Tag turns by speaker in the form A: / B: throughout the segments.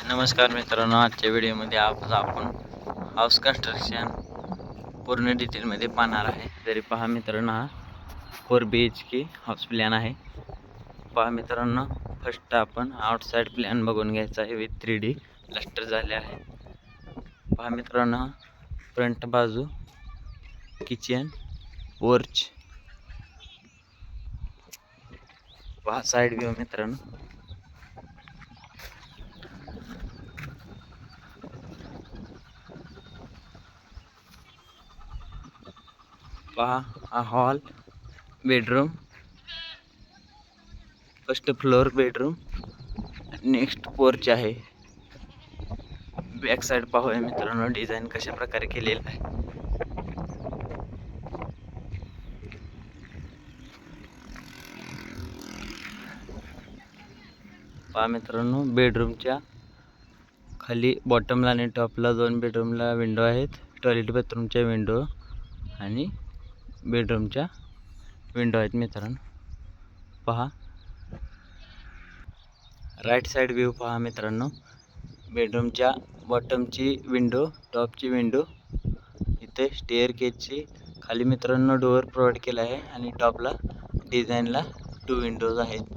A: नमस्कार मित्रांनो, आजच्या व्हिडिओमध्ये आज आपण हाऊस कन्स्ट्रक्शन पूर्ण डिटेलमध्ये पाहणार आहे. तरी पहा मित्रांनो, हा 4 BHK हाऊस प्लॅन आहे. पहा मित्रांनो, फर्स्ट आपण आउटसाइड प्लॅन बघून घ्यायचा आहे. विथ 3D प्लास्टर झाले आहे. पहा मित्रांनो, फ्रंट बाजू किचन, पोर्च. पहा साइड व्ह्यू मित्रांनो. पहा हा hall, bedroom, first floor bedroom, next porch आहे. बॅक साइड पाहूया मित्रांनो, डिझाईन कशा प्रकारे केलेलं आहे. पहा मित्रांनो, बेडरूमच्या खाली बॉटमला आणि टॉपला 2 बेडरूमला विंडो आहेत. टॉयलेट बाथरूमच्या विंडो आणि बेडरूमच्या विंडो आहेत मित्रांनो. पहा राईट साइड व्ह्यू पहा मित्रांनो. बेडरूमच्या बॉटमची विंडो, टॉपची विंडो, इथे स्टेअर केजची खाली मित्रांनो डोअर प्रोव्हाइड केला आहे आणि टॉपला डिझाईनला 2 विंडोज आहेत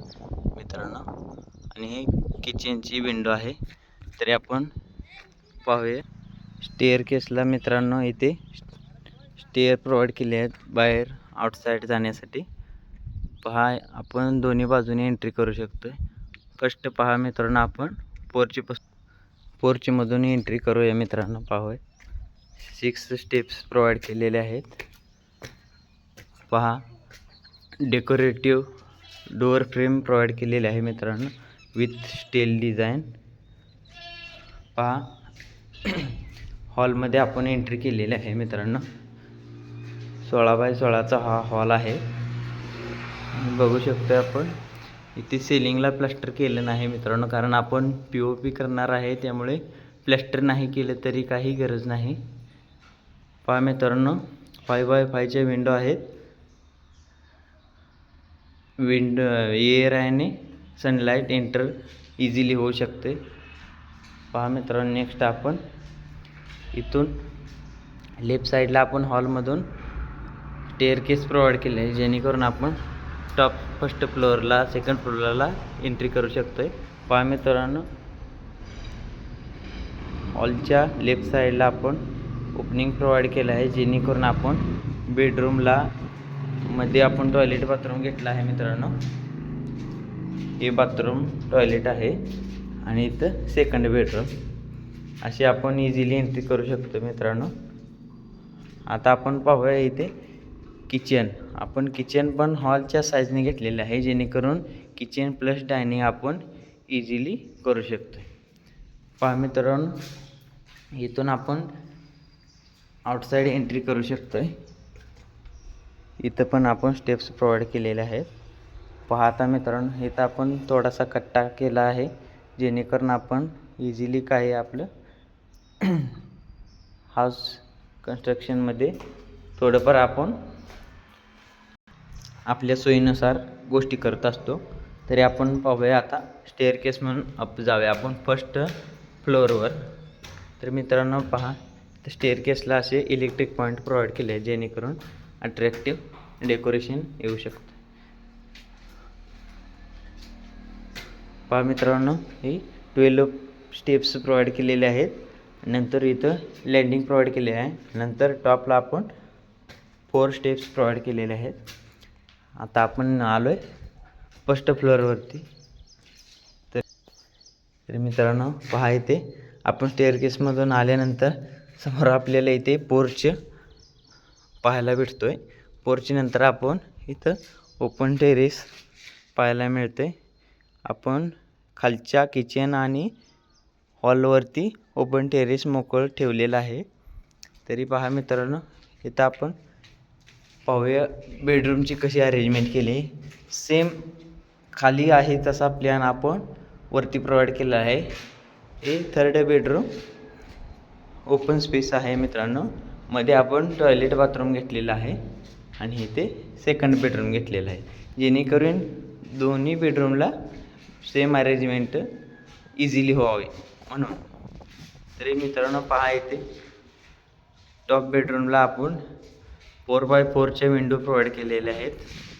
A: मित्रांनो. आणि हे किचनची विंडो आहे. तरी आपण पाहूया स्टेअर केसला मित्रांनो, इथे स्टेअर प्रोव्हाइड केले आहेत बाहेर आउटसाइड जाण्यासाठी. पहा आपण दोन्ही बाजूने एंट्री करू शकतो. फर्स्ट पहा मित्रांनो, आपण पोर्चमधून एंट्री करूया मित्रांनो. पाहूया 6 स्टेप्स प्रोव्हाइड केलेले आहेत. पहा डेकोरेटिव्ह डोअर फ्रेम प्रोव्हाइड केलेले आहे मित्रांनो विथ स्टील डिझाईन. पहा हॉलमध्ये आपण एंट्री केलेली आहे मित्रांनो. 16 बाय 16चा हा हॉल आहे. बघू शकतो आपण इथे सिलिंगला प्लास्टर केलं नाही मित्रांनो, कारण आपण POP करणार आहे, त्यामुळे प्लास्टर नाही केलं तरी काही गरज नाही. पहा मित्रांनो, 5 बाय 5च्या विंडो आहेत. विंडो एअर आणि सनलाईट एंटर इझिली होऊ शकते. पहा मित्रांनो, नेक्स्ट आपण इथून लेफ्ट साईडला आपण हॉलमधून स्टेअरकेस प्रोव्हाइड केले आहे, जेणेकरून आपण टॉप फर्स्ट फ्लोअरला, सेकंड फ्लोअरला एंट्री करू शकतोय. पहा मित्रांनो, हॉलच्या लेफ्ट साईडला आपण ओपनिंग प्रोव्हाइड केलं आहे, जेणेकरून आपण बेडरूमला मध्ये आपण टॉयलेट बाथरूम घेतला आहे मित्रांनो. हे बाथरूम टॉयलेट आहे आणि इथं सेकंड बेडरूम. अशी आपण इझिली एंट्री करू शकतो मित्रांनो. आता आपण पाहूया इथे किचन. आपण किचन पण हॉलच्या साईजने घेतलेले आहे, जेणेकरून किचन प्लस डायनिंग आपण इझिली करू शकतो. पहा मित्रांनो, इथून आपण आउटसाइड एंट्री करू शकतोय. इथं पण आपण स्टेप्स प्रोव्हाइड केलेले आहेत. पाहता मित्रांनो, इथं आपण थोडासा कट्टा केला आहे, जेणेकरून आपण इझिली काही आपलं हाऊस कन्स्ट्रक्शनमध्ये थोडंफार आपण आपल्या सोयीनुसार गोष्टी करत असतो. तरी आपण पाहूया आता स्टेअरकेस म्हणून अप जाऊया आपण फर्स्ट फ्लोअरवर. तर मित्रांनो पहा, तर स्टेअरकेसला असे इलेक्ट्रिक पॉईंट प्रोव्हाइड केले आहे, जेणेकरून अट्रॅक्टिव्ह डेकोरेशन येऊ शकतं. पहा मित्रांनो, हे 12 स्टेप्स प्रोव्हाइड केलेले आहेत. नंतर इथं लँडिंग प्रोव्हाइड केले आहे. नंतर टॉपला आपण 4 स्टेप्स प्रोव्हाइड केलेले आहेत. आता आपण आलो आहे फर्स्ट फ्लोअरवरती. तर मित्रांनो पहा, इथे आपण स्टेअरकेसमधून आल्यानंतर समोर आपल्याला इथे पोर्च पाहायला भेटतोय. पोर्चनंतर आपण इथं ओपन टेरेस पाहायला मिळते. आपण खालच्या किचन आणि हॉलवरती ओपन टेरेस मोकळं ठेवलेलं आहे. तरी पहा मित्रांनो, इथं आपण पाहूया बेडरूमची कशी अरेंजमेंट केली. सेम खाली आहे तसा प्लॅन आपण वरती प्रोव्हाइड केला आहे. हे थर्ड बेडरूम ओपन स्पेस आहे मित्रांनो. मध्ये आपण टॉयलेट बाथरूम घेतलेला आहे आणि इथे सेकंड बेडरूम घेतलेला आहे, जेणेकरून दोन्ही बेडरूमला सेम अरेंजमेंट इझिली व्हावी. म्हणून. तरी मित्रांनो पहा इथे टॉप बेडरूमला आपण 4x4च्या विंडो प्रोव्हाइड केलेल्या आहेत,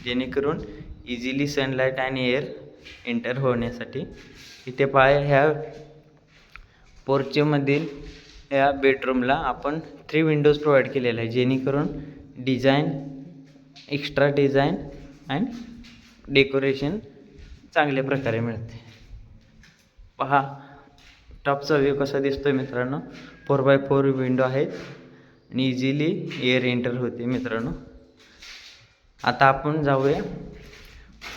A: जेणेकरून इझिली सनलाईट आणि एअर एंटर होण्यासाठी. इथे पहा ह्या पोर्चमधील ह्या बेडरूमला आपण 3 विंडोज प्रोव्हाइड केलेल्या आहे, जेणेकरून design extra design and decoration चांगल्या प्रकारे मिळते. पहा टॉपचा व्ह्यू कसा दिसतोय मित्रांनो. 4x4 विंडो आहेत आणि इझिली एअर एंटर होते मित्रांनो. आता आपण जाऊया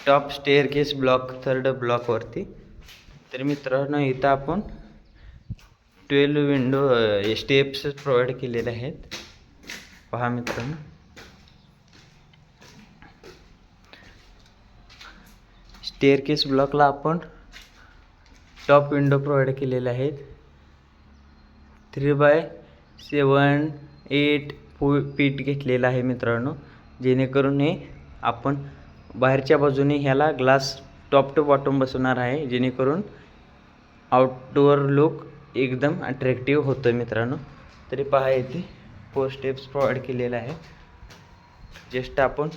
A: टॉप स्टेअरकेस ब्लॉक 3rd ब्लॉकवरती. तर मित्रांनो इथं आपण 12 विंडो स्टेप्स प्रोव्हाइड केलेले आहेत. पहा मित्रांनो स्टेअरकेस ब्लॉकला आपण टॉप विंडो प्रोव्हाइड केलेले आहेत. 3x7 8 फीट घेतलेला आहे मित्रांनो, जेणेकरून हे आपण बाहेरच्या बाजूने ह्याला ग्लास टॉप टू बॉटम बसवणार आहे, जेणेकरून आउटडोअर लुक एकदम अट्रॅक्टिव्ह होतं मित्रांनो. तरी पहा इथे 4 स्टेप्स प्रोव्हाइड केलेले आहे. जस्ट आपण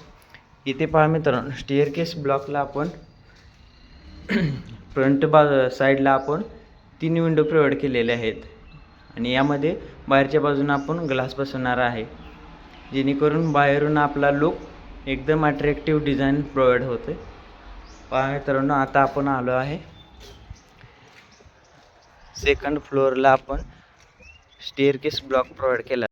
A: इथे पहा मित्रांनो स्टेअरकेस ब्लॉकला आपण फ्रंट साईडला आपण 3 विंडो प्रोव्हाइड केलेले आहेत आणि यामध्ये बाहेरच्या बाजूने आपण ग्लास बसवणार आहे, जेणेकरून बाहेरून आपला लुक एकदम अट्रॅक्टिव्ह डिझाईन प्रोव्हाइड होते. पहा मित्रांनो आता आपण आलो आहे 2nd फ्लोअरला. आपण स्टेअरकेस ब्लॉक प्रोव्हाइड केला.